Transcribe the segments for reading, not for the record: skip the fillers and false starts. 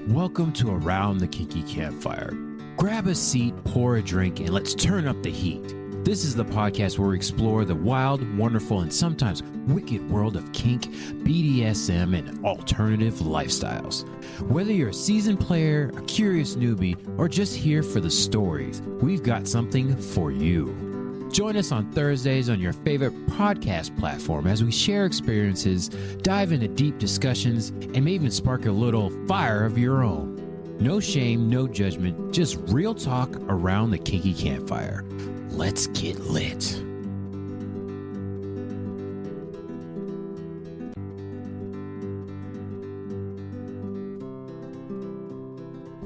Welcome to Around the Kinky Campfire. Grab a seat, pour a drink, and let's turn up the heat. This is the podcast where we explore the wild, wonderful, and sometimes wicked world of kink, BDSM, and alternative lifestyles. Whether you're a seasoned player, a curious newbie, or just here for the stories, we've got something for you. Join us on Thursdays on your favorite podcast platform as we share experiences, dive into deep discussions, and may even spark a little fire of your own. No shame, no judgment, just real talk around the Kinky Campfire. Let's get lit.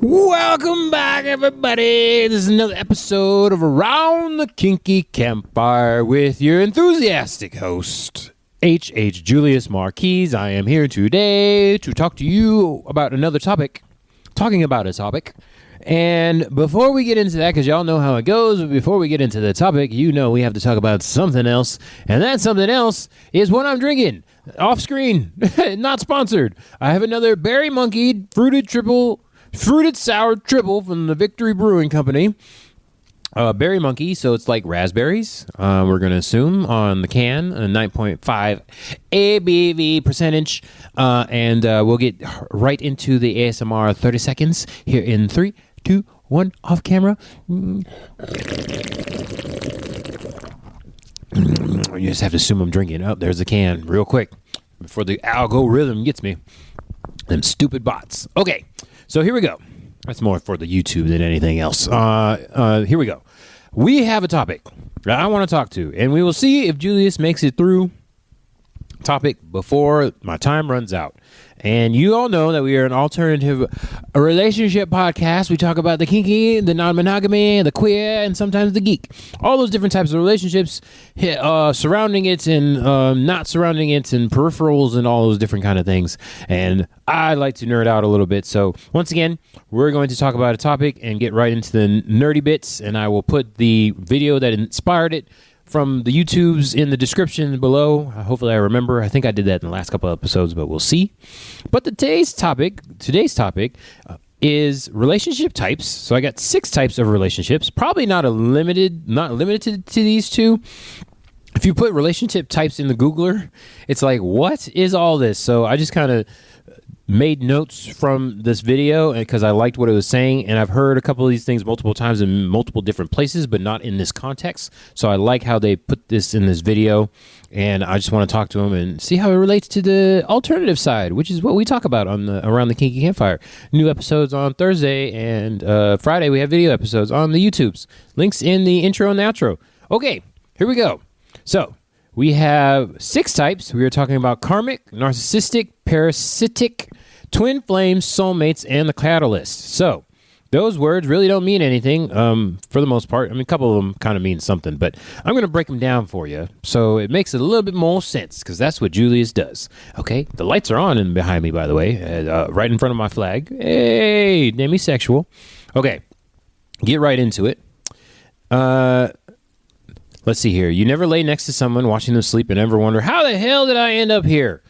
Welcome back, everybody. This is another episode of Around the Kinky Campfire with your enthusiastic host, H.H. Julius Marquez. I am here today to talk to you about another topic, talking about a topic. And before we get into that, because y'all know how it goes, but before we get into the topic, you know we have to talk about something else. And that something else is what I'm drinking. Off screen, not sponsored. I have another Berry Monkey fruited sour triple from the Victory Brewing Company. Berry Monkey, so it's like raspberries. We're going to assume on the can, a 9.5 ABV percentage. And we'll get right into the ASMR 30 seconds here in 3, 2, 1, off camera. You just have to assume I'm drinking. Oh, there's the can real quick before the algorithm gets me. Them stupid bots. Okay. So here we go. That's more for the YouTube than anything else. Here we go. We have a topic that I want to talk to, and we will see if Julius makes it through topic before my time runs out. And you all know that we are an alternative relationship podcast. We talk about the kinky, the non-monogamy, the queer, and sometimes the geek. All those different types of relationships, surrounding it and not surrounding it, and peripherals and all those different kind of things. And I like to nerd out a little bit. So once again, we're going to talk about a topic and get right into the nerdy bits. And I will put the video that inspired it from the YouTubes in the description below. Hopefully I remember. I think I did that in the last couple of episodes, but we'll see. But today's topic is relationship types. So I got 6 types of relationships. Probably not limited to these 2. If you put relationship types in the Googler, it's like, what is all this? So I just kind of made notes from this video because I liked what it was saying, and I've heard a couple of these things multiple times in multiple different places, but not in this context. So I like how they put this in this video, and I just want to talk to them and see how it relates to the alternative side, which is what we talk about on Around the Kinky Campfire. New episodes on Thursday, and Friday we have video episodes on the YouTubes. Links in the intro and the outro. Okay, here we go. So we have 6 types. We are talking about karmic, narcissistic, parasitic, twin flames, soulmates, and the catalyst. So those words really don't mean anything for the most part. I mean, a couple of them kind of mean something, but I'm going to break them down for you so it makes it a little bit more sense, because that's what Julius does. Okay, the lights are on and behind me, by the way, right in front of my flag. Hey, demisexual. Okay, get right into it. Let's see here. You never lay next to someone watching them sleep and ever wonder, how the hell did I end up here?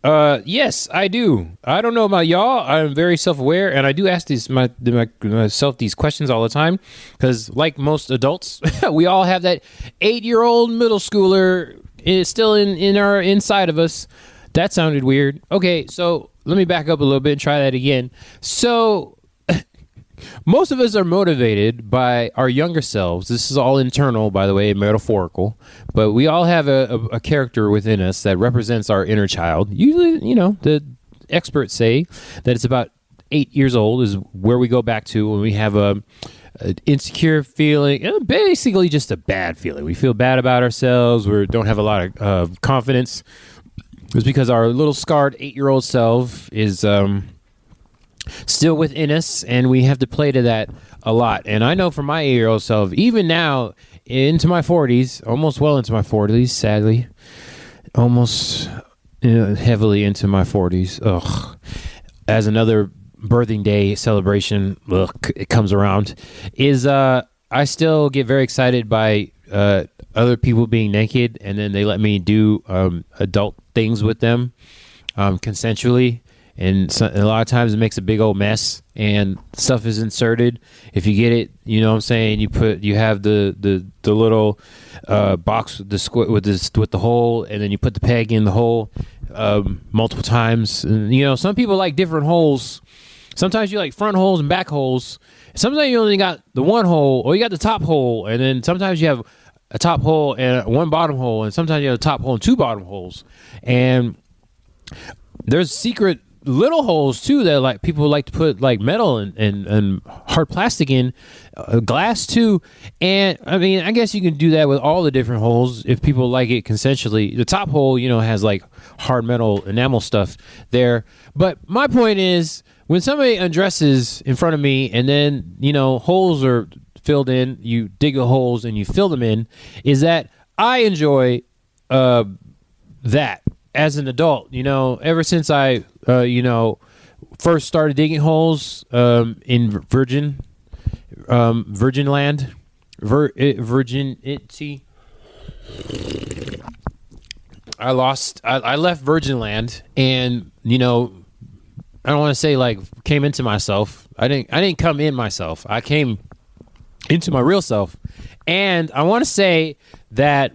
Yes, I do. I don't know about y'all. I'm very self-aware, and I do ask myself these questions all the time, because like most adults, we all have that 8-year-old middle schooler still inside of us. That sounded weird. Okay, so let me back up a little bit and try that again. So most of us are motivated by our younger selves. This is all internal, by the way, metaphorical. But we all have a character within us that represents our inner child. Usually, the experts say that it's about 8 years old is where we go back to when we have an insecure feeling, basically just a bad feeling. We feel bad about ourselves. We don't have a lot of confidence. It's because our little scarred 8-year-old self is still within us, and we have to play to that a lot. And I know from my 8-year-old self, even now into my 40s, almost well into my 40s, sadly, almost heavily into my 40s. Ugh. As another birthing day celebration, it comes around, is I still get very excited by other people being naked, and then they let me do adult things with them consensually. and a lot of times it makes a big old mess, and stuff is inserted. If you get it, you know what I'm saying. You have the little box with the square with the hole, and then you put the peg in the hole multiple times. And, you know, some people like different holes. Sometimes you like front holes and back holes. Sometimes you only got the one hole, or you got the top hole, and then sometimes you have a top hole and one bottom hole, and sometimes you have a top hole and two bottom holes. And there's secret little holes too that like people like to put like metal and hard plastic in, glass too. And I mean, I guess you can do that with all the different holes if people like it consensually. The top hole, you know, has like hard metal enamel stuff there. But my point is, when somebody undresses in front of me and then, you know, holes are filled in, you dig the holes and you fill them in, is that I enjoy that as an adult. You know, ever since I you know, first started digging holes in Virgin land, Virginity. I left Virgin land, and you know, I don't want to say like came into myself. I didn't come in myself. I came into my real self. And I want to say that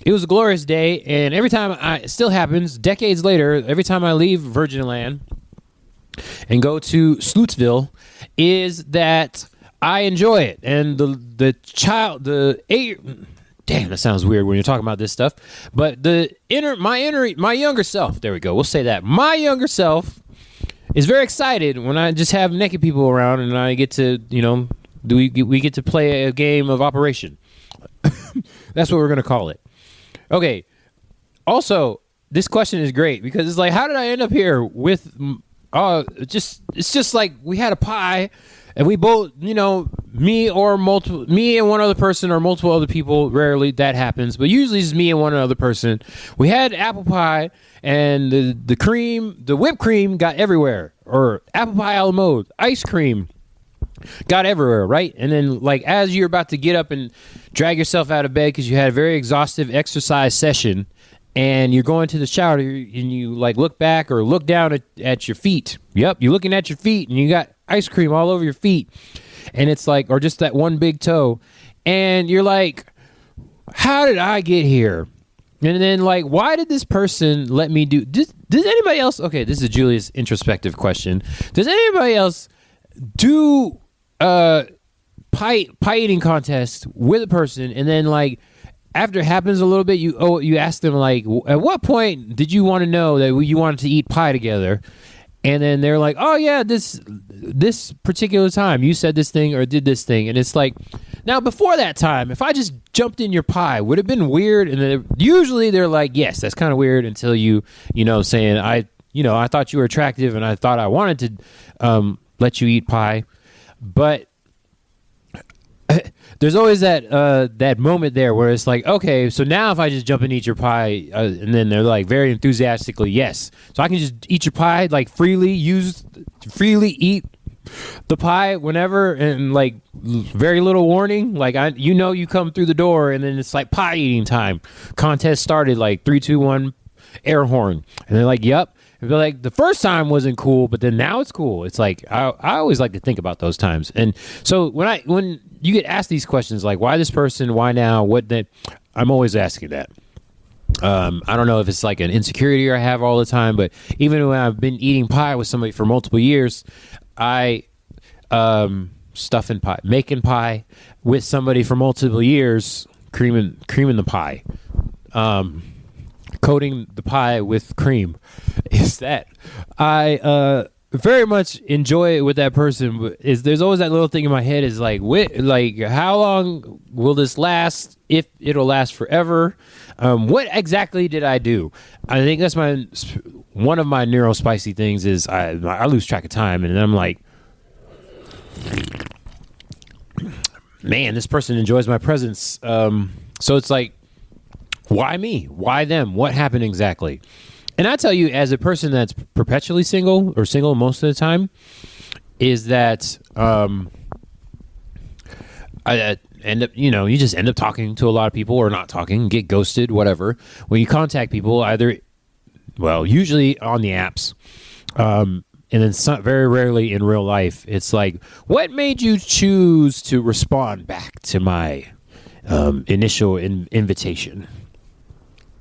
it was a glorious day, and every time it still happens, decades later, every time I leave Virgin Land and go to Slutsville, is that I enjoy it. And the damn, that sounds weird when you're talking about this stuff, but my younger self, there we go, we'll say that. My younger self is very excited when I just have naked people around and I get to, you know, we get to play a game of Operation. That's what we're going to call it. Okay. Also, this question is great because it's like, how did I end up here with, it's just like we had a pie and we both, you know, me and one other person or multiple other people, rarely that happens, but usually it's me and one other person. We had apple pie and the whipped cream got everywhere, or apple pie a la mode, ice cream got everywhere, right? And then like as you're about to get up and drag yourself out of bed because you had a very exhaustive exercise session and you're going to the shower and you like look back or look down at your feet. Yep, you're looking at your feet and you got ice cream all over your feet, and it's like, or just that one big toe, and you're like, how did I get here? And then like, why did this person let me do does anybody else, okay, this is Julia's introspective question, does anybody else do pie eating contest with a person, and then like after it happens a little bit, you ask them like, at what point did you want to know that you wanted to eat pie together? And then they're like, oh yeah, this particular time you said this thing or did this thing. And it's like, now before that time, if I just jumped in your pie, would it have been weird? And then usually they're like, yes, that's kind of weird, until you know, saying, I thought you were attractive and I thought I wanted to let you eat pie. But there's always that moment there where it's like, okay, so now if I just jump and eat your pie, and then they're like very enthusiastically, yes, so I can just eat your pie, like freely eat the pie whenever, and like very little warning, like you come through the door and then it's like pie eating time, contest started, like 3, 2, 1, air horn, and they're like, yep. And they're like, the first time wasn't cool, but then now it's cool. It's like I always like to think about those times. And so when you get asked these questions like, why this person, why now, what, that, I'm always asking that. I don't know if it's like an insecurity I have all the time, but even when I've been eating pie with somebody for multiple years, I making pie with somebody for multiple years, creaming the pie, coating the pie with cream, is that I very much enjoy it with that person. But there's always that little thing in my head is like, how long will this last? If it'll last forever? What exactly did I do? I think that's one of my neurospicy things is I lose track of time, and I'm like, man, this person enjoys my presence. So it's like, why me? Why them? What happened exactly? And I tell you, as a person that's perpetually single or single most of the time, is that I end up, you just end up talking to a lot of people or not talking, get ghosted, whatever. When you contact people, usually on the apps, And then very rarely in real life, it's like, what made you choose to respond back to my initial invitation?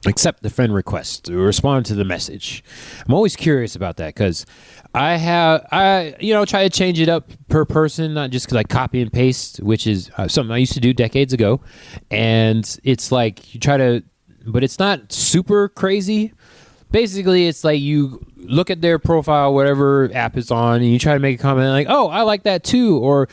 Accept the friend request, to respond to the message. I'm always curious about that because I try to change it up per person, not just because I copy and paste, which is something I used to do decades ago. And it's like you try to, but it's not super crazy. Basically, it's like you look at their profile, whatever app it's on, and you try to make a comment like, oh, I like that too. Or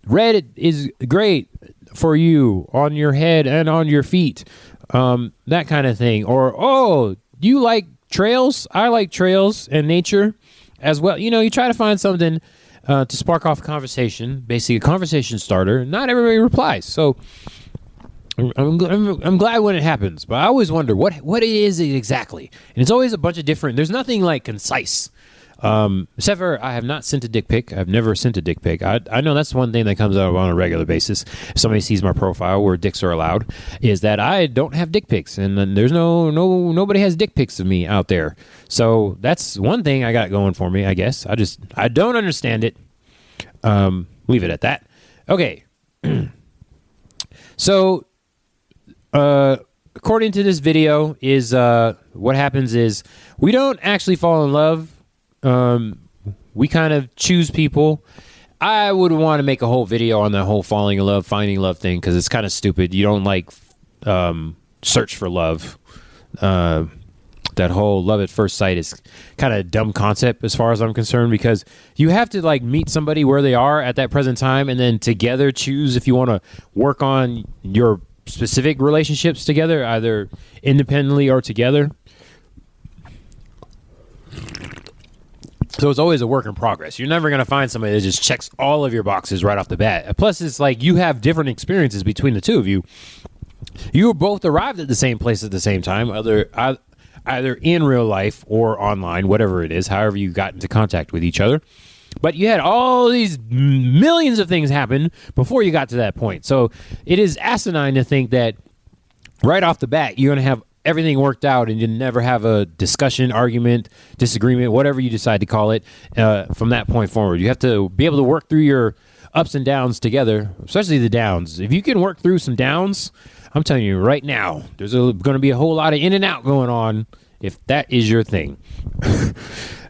red is great for you on your head and on your feet. That kind of thing. Or, oh, you like trails? I like trails and nature as well. You try to find something to spark off a conversation, basically a conversation starter. Not everybody replies. So I'm glad when it happens, but I always wonder what it is exactly. And it's always a bunch of different, there's nothing like concise. Except for I have not sent a dick pic. I've never sent a dick pic. I know that's one thing that comes up on a regular basis. If somebody sees my profile where dicks are allowed, is that I don't have dick pics, and then there's nobody has dick pics of me out there. So that's one thing I got going for me, I guess. I don't understand it. Leave it at that. Okay. So, according to this video, is what happens is we don't actually fall in love. We kind of choose people. I would want to make a whole video on the whole falling in love, finding love thing because it's kind of stupid. You don't like search for love. That whole love at first sight is kind of a dumb concept as far as I'm concerned because you have to like meet somebody where they are at that present time and then together choose if you want to work on your specific relationships together, either independently or together. So it's always a work in progress. You're never going to find somebody that just checks all of your boxes right off the bat. Plus, it's like you have different experiences between the two of you. You both arrived at the same place at the same time, either in real life or online, whatever it is, however you got into contact with each other. But you had all these millions of things happen before you got to that point. So it is asinine to think that right off the bat, you're going to have everything worked out and you never have a discussion, argument, disagreement, whatever you decide to call it, from that point forward. You have to be able to work through your ups and downs together, especially the downs. If you can work through some downs, I'm telling you right now, there's going to be a whole lot of in and out going on if that is your thing.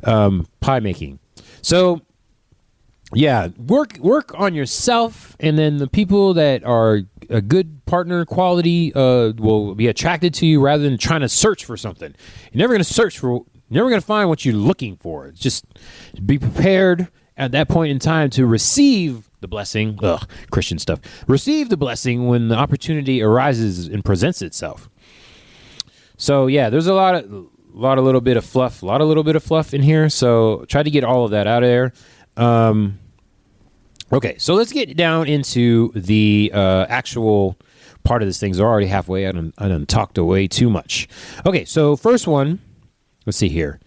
Pie making. So, yeah, work on yourself, and then the people that are a good partner quality will be attracted to you rather than trying to search for something. You're never going to find what you're looking for. It's just be prepared at that point in time to receive the blessing. Christian stuff. Receive the blessing when the opportunity arises and presents itself. So yeah, there's a lot of little bit of fluff in here. So try to get all of that out of there. Okay, so let's get down into the actual part of this thing. We're already halfway. I done talked away too much. Okay, so first one, let's see here.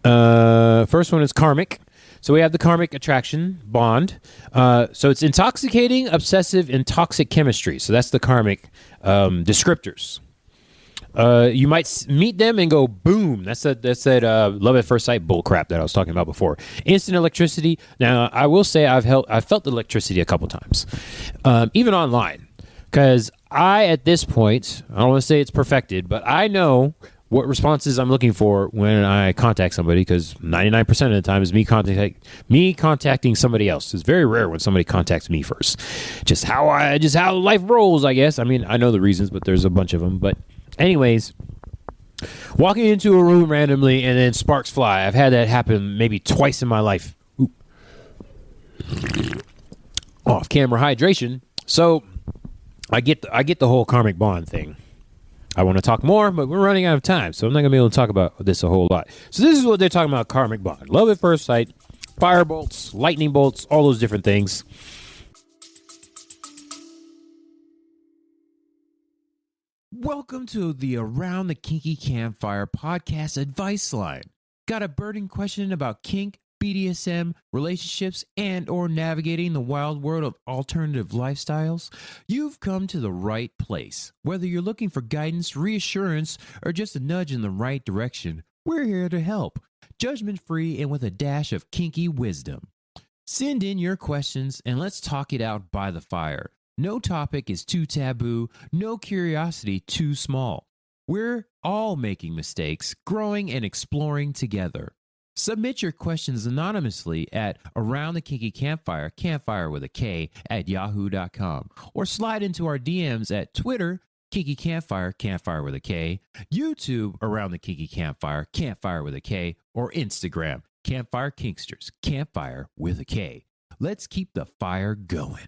First one is karmic. So we have the karmic attraction bond. So it's intoxicating, obsessive, and toxic chemistry. So that's the karmic descriptors. You might meet them and go boom. That's that love at first sight bull crap that I was talking about before. Instant electricity. Now I will say I've felt the electricity a couple times, even online, because at this point, I don't want to say it's perfected, but I know what responses I'm looking for when I contact somebody, because 99% of the time is me contacting somebody else. It's very rare when somebody contacts me first. Just how life rolls, I guess. I mean, I know the reasons, but there's a bunch of them. But anyways, walking into a room randomly and then sparks fly. I've had that happen maybe twice in my life. Ooh. Off-camera hydration. So I get the whole karmic bond thing. I want to talk more, but we're running out of time, so I'm not going to be able to talk about this a whole lot. So this is what they're talking about, karmic bond. Love at first sight, fire bolts, lightning bolts, all those different things. Welcome to the Around the Kinky Campfire podcast advice line. Got a burning question about kink, BDSM, relationships, and or navigating the wild world of alternative lifestyles? You've come to the right place. Whether you're looking for guidance, reassurance, or just a nudge in the right direction, we're here to help. judgment-free and with a dash of kinky wisdom. Send in your questions and let's talk it out by the fire. No topic is too taboo, no curiosity too small. We're all making mistakes, growing and exploring together. Submit your questions anonymously at Around the Kinky Campfire, campfire with a K, at yahoo.com, or slide into our DMs at Twitter, Kinky Campfire, campfire with a K, YouTube, Around the Kinky Campfire, campfire with a K, or Instagram, Campfire Kinksters, campfire with a K. Let's keep the fire going.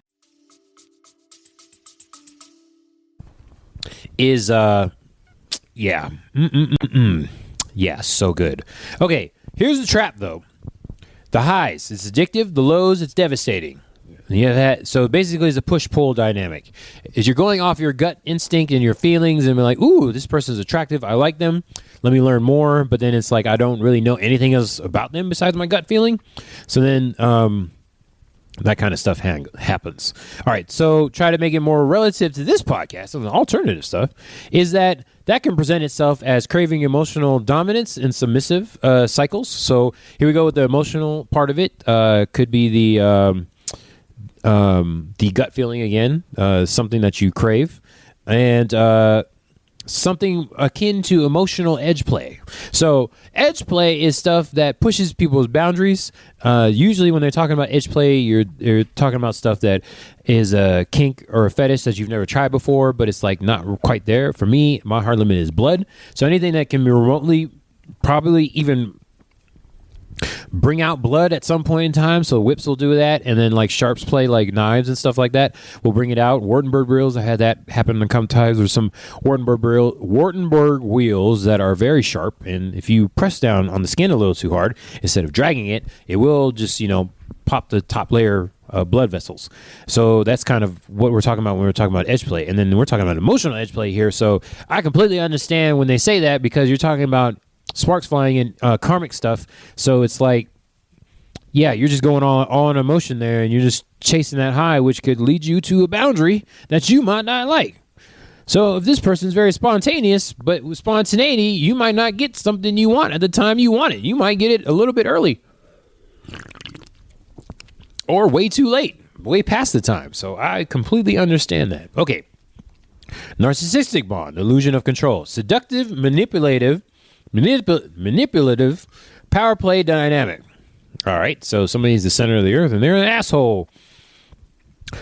Yeah. Yeah, so good. Okay, here's the trap, though. The highs, it's addictive. The lows, it's devastating. Yeah, that. So basically, it's a push-pull dynamic. Is you're going off your gut instinct and your feelings and be like, ooh, this person's attractive. I like them. Let me learn more. But then it's like, I don't really know anything else about them besides my gut feeling. So then that kind of stuff happens. All right, so try to make it more relative to this podcast and the alternative stuff is that can present itself as craving emotional dominance and submissive cycles. So here we go with the emotional part of it. Could be the gut feeling again, something that you crave, and something akin to emotional edge play. So edge play is stuff that pushes people's boundaries. Usually when they're talking about edge play, you're talking about stuff that is a kink or a fetish that you've never tried before, but it's like not quite there. For me, my hard limit is blood. So anything that can be remotely, probably even bring out blood at some point in time. So whips will do that, and then like sharps play, like knives and stuff like that, will bring it out. Wartenberg reels, I had that happen a couple times. There's some Wartenberg wheels that are very sharp, and if you press down on the skin a little too hard, instead of dragging it, it will just pop the top layer blood vessels. So that's kind of what we're talking about when we're talking about edge play, and then we're talking about emotional edge play here. So I completely understand when they say that, because you're talking about sparks flying and karmic stuff. So it's like, yeah, you're just going all on emotion there, and you're just chasing that high, which could lead you to a boundary that you might not like. So if this person's very spontaneous, but with spontaneity, you might not get something you want at the time you want it. You might get it a little bit early, or way too late, way past the time. So I completely understand that. Okay. Narcissistic bond, illusion of control, seductive, manipulative power play dynamic. All right, so somebody's the center of the earth and they're an asshole.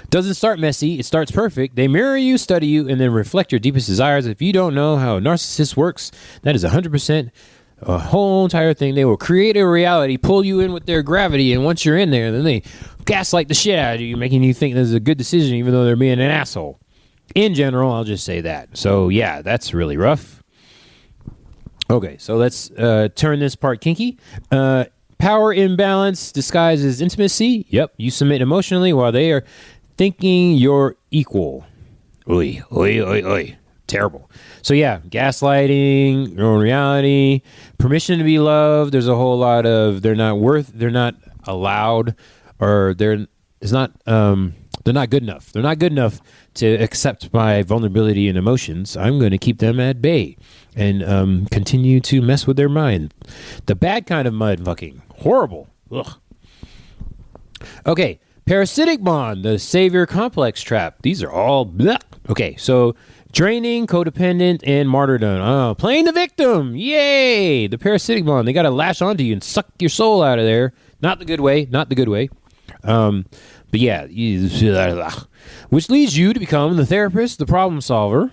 Doesn't start messy, it starts perfect. They mirror you, study you, and then reflect your deepest desires. If you don't know how a narcissist works, that is 100% a whole entire thing. They will create a reality, pull you in with their gravity, and once you're in there, then they gaslight the shit out of you, making you think this is a good decision even though they're being an asshole. In general, I'll just say that. So yeah, that's really rough. Okay, so let's turn this part kinky. Power imbalance disguised as intimacy. Yep, you submit emotionally while they are thinking you're equal. Oy, oy, oy, oy. Terrible. So yeah, gaslighting, your own reality, permission to be loved. There's a whole lot of they're not allowed, or they're not good enough. They're not good enough to accept my vulnerability and emotions. I'm going to keep them at bay and continue to mess with their mind. The bad kind of mud fucking. Horrible. Ugh. Okay, parasitic bond, the savior complex trap. These are all bleh. Okay, so draining, codependent, and martyrdom. Playing the victim. Yay! The parasitic bond. They got to lash onto you and suck your soul out of there. Not the good way. Not the good way. But yeah, which leads you to become the therapist, the problem solver,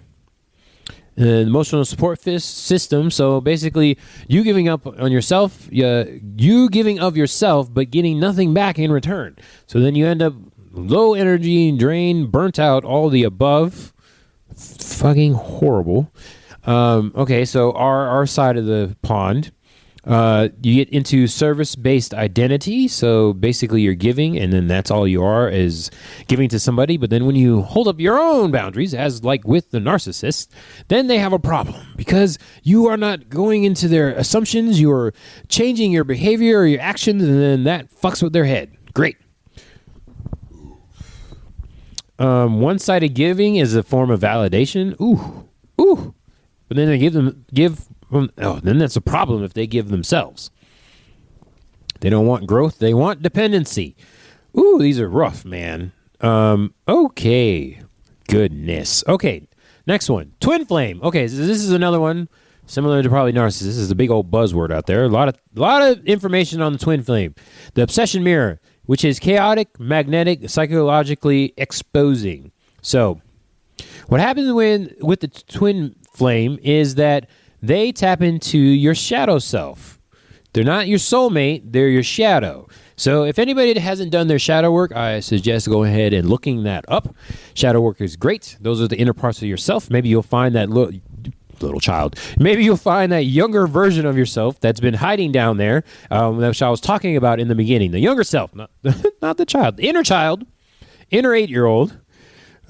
emotional support system. So basically, you giving up on yourself, you giving of yourself, but getting nothing back in return. So then you end up low energy, drained, burnt out, all the above. Fucking horrible. Okay, so our side of the pond. You get into service-based identity. So basically you're giving, and then that's all you are, is giving to somebody. But then when you hold up your own boundaries, as like with the narcissist, then they have a problem, because you are not going into their assumptions. You are changing your behavior or your actions, and then that fucks with their head. Great. One-sided giving is a form of validation. Ooh. But then they then that's a problem if they give themselves. They don't want growth. They want dependency. Ooh, these are rough, man. Okay. Goodness. Okay. Next one. Twin flame. Okay, so this is another one similar to probably narcissist. This is a big old buzzword out there. A lot of information on the twin flame. The obsession mirror, which is chaotic, magnetic, psychologically exposing. So, what happens with the twin flame is that they tap into your shadow self. They're not your soulmate, they're your shadow. So if anybody that hasn't done their shadow work, I suggest go ahead and looking that up. Shadow work is great. Those are the inner parts of yourself. Maybe you'll find that little child. Maybe you'll find that younger version of yourself that's been hiding down there, which I was talking about in the beginning. The younger self, not the child. The inner child, inner 8-year-old.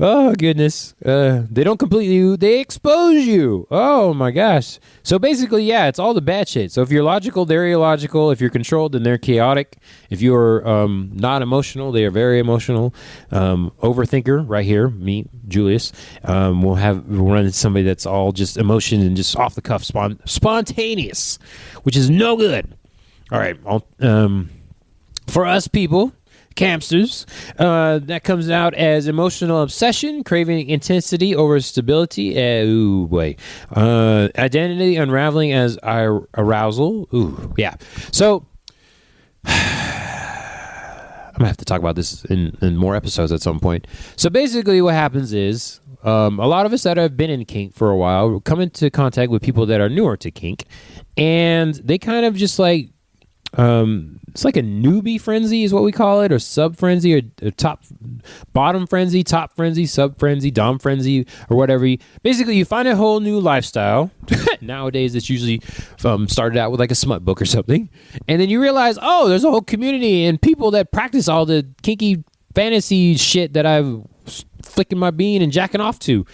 Oh, goodness. They don't completely, they expose you. Oh, my gosh. So basically, yeah, it's all the bad shit. So if you're logical, they're illogical. If you're controlled, then they're chaotic. If you're not emotional, they are very emotional. Overthinker, right here, me, Julius, we'll run into somebody that's all just emotion and just off the cuff, spontaneous, which is no good. All right. For us people, Campsters, that comes out as emotional obsession, craving intensity over stability. Ooh, boy. Identity unraveling as arousal. Ooh, yeah. So, I'm going to have to talk about this in more episodes at some point. So, basically, what happens is a lot of us that have been in kink for a while come into contact with people that are newer to kink, and they kind of just like, it's like a newbie frenzy is what we call it, or sub frenzy, or bottom frenzy, top frenzy, sub frenzy, dom frenzy, or whatever. Basically, you find a whole new lifestyle. Nowadays, it's usually started out with like a smut book or something. And then you realize, oh, there's a whole community and people that practice all the kinky fantasy shit that I've flicking my bean and jacking off to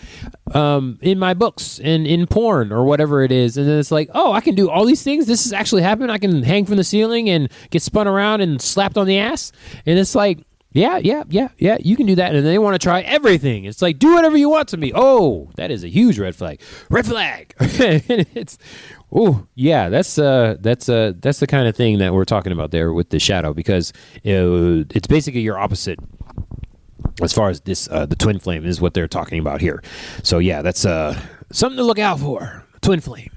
in my books and in porn or whatever it is. And then it's like, oh, I can do all these things. This is actually happening. I can hang from the ceiling and get spun around and slapped on the ass. And it's like, yeah, you can do that. And they want to try everything. It's like, do whatever you want to me. Oh, that is a huge red flag. Red flag. It's, oh, yeah, that's the kind of thing that we're talking about there with the shadow, because it's basically your opposite. As far as this, the twin flame is what they're talking about here. So yeah, that's something to look out for. Twin flame,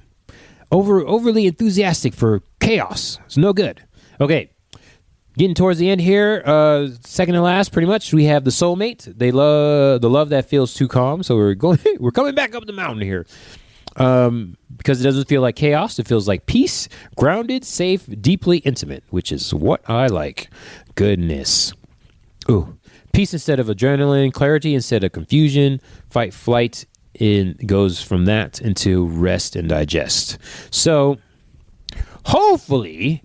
overly enthusiastic for chaos. It's no good. Okay, getting towards the end here. Second to last, pretty much, we have the soulmate. They love the love that feels too calm. So we're coming back up the mountain here. Because it doesn't feel like chaos. It feels like peace, grounded, safe, deeply intimate, which is what I like. Goodness. Ooh. Peace instead of adrenaline, clarity instead of confusion, fight, flight goes from that into rest and digest. So, hopefully,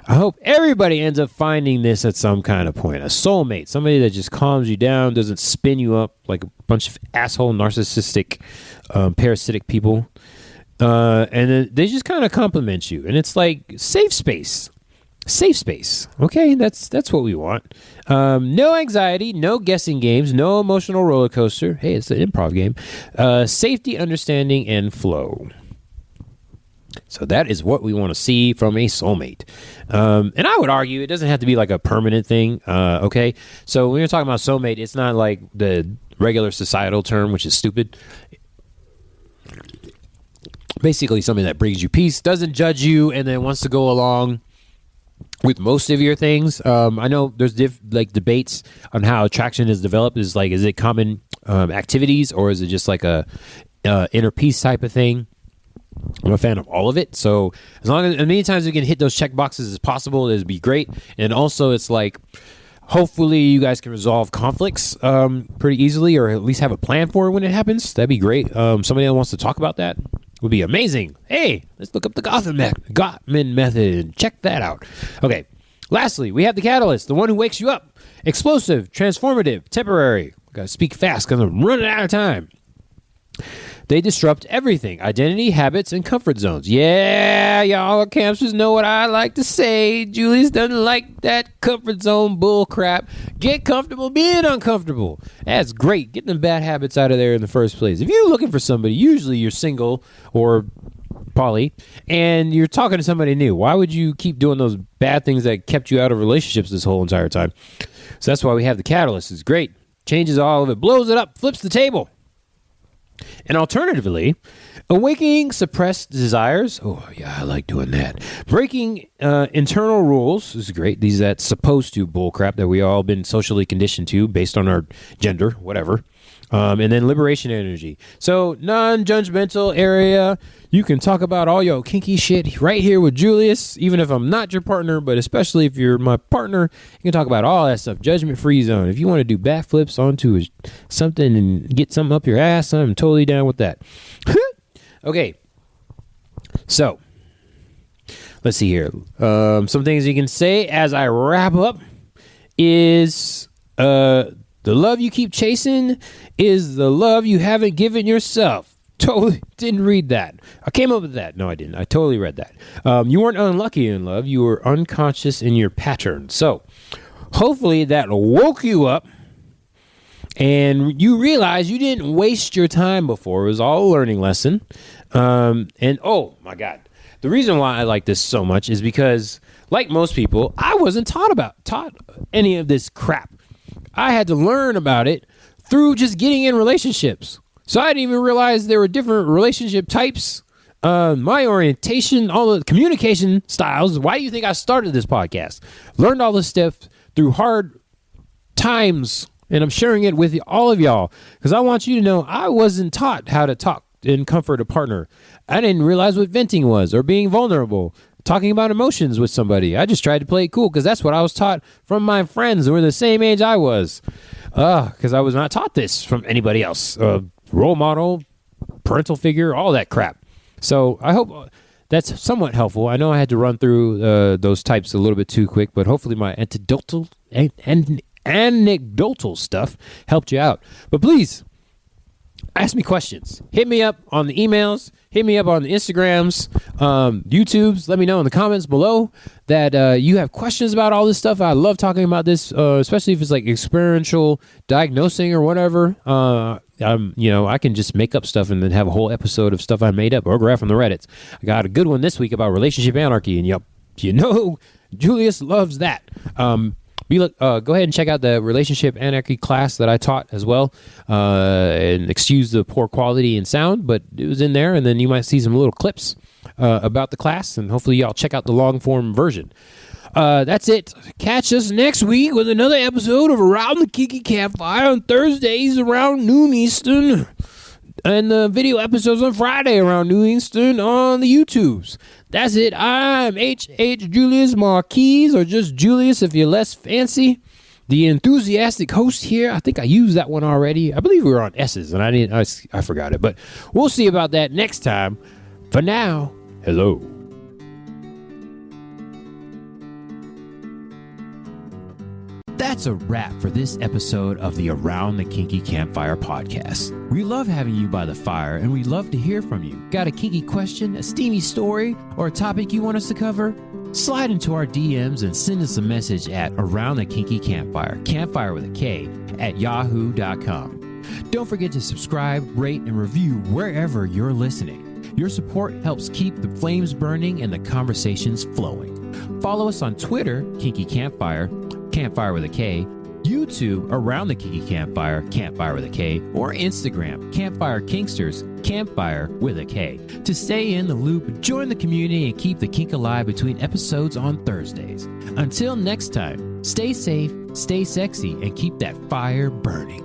I hope everybody ends up finding this at some kind of point. A soulmate, somebody that just calms you down, doesn't spin you up like a bunch of asshole, narcissistic, parasitic people. And then they just kind of compliment you. And it's like safe space. Safe space. Okay, that's what we want. No anxiety, no guessing games, no emotional roller coaster. Hey, it's an improv game. Safety, understanding, and flow. So that is what we want to see from a soulmate. And I would argue it doesn't have to be like a permanent thing. Okay, so when you're talking about soulmate, it's not like the regular societal term, which is stupid. Basically, somebody that brings you peace, doesn't judge you, and then wants to go along with most of your things. I know there's debates on how attraction is developed. Is it common activities, or is it just like a inner peace type of thing? I'm a fan of all of it. So as many times we can hit those check boxes as possible, it'd be great. And also it's like, hopefully you guys can resolve conflicts pretty easily, or at least have a plan for it when it happens. That'd be great. Somebody that wants to talk about that would be amazing. Hey, let's look up the Gottman method and check that out. Okay. Lastly, we have the catalyst, the one who wakes you up. Explosive, transformative, temporary. Gotta speak fast because I'm running out of time. They disrupt everything. Identity, habits, and comfort zones. Yeah, y'all campsters know what I like to say. Julius doesn't like that comfort zone bull crap. Get comfortable being uncomfortable. That's great. Get them bad habits out of there in the first place. If you're looking for somebody, usually you're single or poly, and you're talking to somebody new. Why would you keep doing those bad things that kept you out of relationships this whole entire time? So that's why we have the catalyst. It's great. Changes all of it, blows it up, flips the table. And alternatively, awakening suppressed desires. Oh, yeah, I like doing that. Breaking internal rules is great. These that supposed to bullcrap that we all been socially conditioned to based on our gender, whatever. And then liberation energy. So non-judgmental area. You can talk about all your kinky shit right here with Julius, even if I'm not your partner, but especially if you're my partner, you can talk about all that stuff. Judgment-free zone. If you want to do backflips onto something and get something up your ass, I'm totally down with that. Okay. So, let's see here. Some things you can say as I wrap up is... the love you keep chasing is the love you haven't given yourself. Totally didn't read that. I came up with that. No, I didn't. I totally read that. You weren't unlucky in love. You were unconscious in your pattern. So hopefully that woke you up and you realize you didn't waste your time before. It was all a learning lesson. And oh my God, the reason why I like this so much is because, like most people, I wasn't taught any of this crap. I had to learn about it through just getting in relationships. So I didn't even realize there were different relationship types, my orientation, all the communication styles. Why do you think I started this podcast? Learned all this stuff through hard times, and I'm sharing it with all of y'all because I want you to know I wasn't taught how to talk and comfort a partner. I didn't realize what venting was or being vulnerable. Talking about emotions with somebody. I just tried to play it cool because that's what I was taught from my friends who were the same age I was. Because I was not taught this from anybody else. Role model, parental figure, all that crap. So I hope that's somewhat helpful. I know I had to run through those types a little bit too quick, but hopefully my anecdotal stuff helped you out. But please, ask me questions. Hit me up on the emails. Hit me up on the Instagrams, YouTubes. Let me know in the comments below that you have questions about all this stuff. I love talking about this, especially if it's like experiential diagnosing or whatever. I can just make up stuff and then have a whole episode of stuff I made up or grab from the Reddits. I got a good one this week about relationship anarchy, and Julius loves that. Go ahead and check out the relationship anarchy class that I taught as well. And excuse the poor quality and sound, but it was in there. And then you might see some little clips about the class. And hopefully y'all check out the long form version. That's it. Catch us next week with another episode of Around the Kinky Campfire on Thursdays around noon Eastern. And the video episodes on Friday around noon Eastern on the YouTubes. That's it. I'm H.H. Julius Marquise, or just Julius if you're less fancy. The enthusiastic host here. I think I used that one already. I believe we were on S's, and I forgot it. But we'll see about that next time. For now, hello. That's a wrap for this episode of the Around the Kinky Campfire podcast. We love having you by the fire, and we'd love to hear from you. Got a kinky question, a steamy story, or a topic you want us to cover? Slide into our DMs and send us a message at Around the Kinky Campfire, campfire with a K, at yahoo.com. Don't forget to subscribe, rate, and review wherever you're listening. Your support helps keep the flames burning and the conversations flowing. Follow us on Twitter, Kinky Campfire, Campfire with a K, YouTube, Around the Kinky Campfire, Campfire with a K, or Instagram, Campfire Kinksters, Campfire with a K. To stay in the loop, join the community and keep the kink alive between episodes on Thursdays. Until next time, stay safe, stay sexy, and keep that fire burning.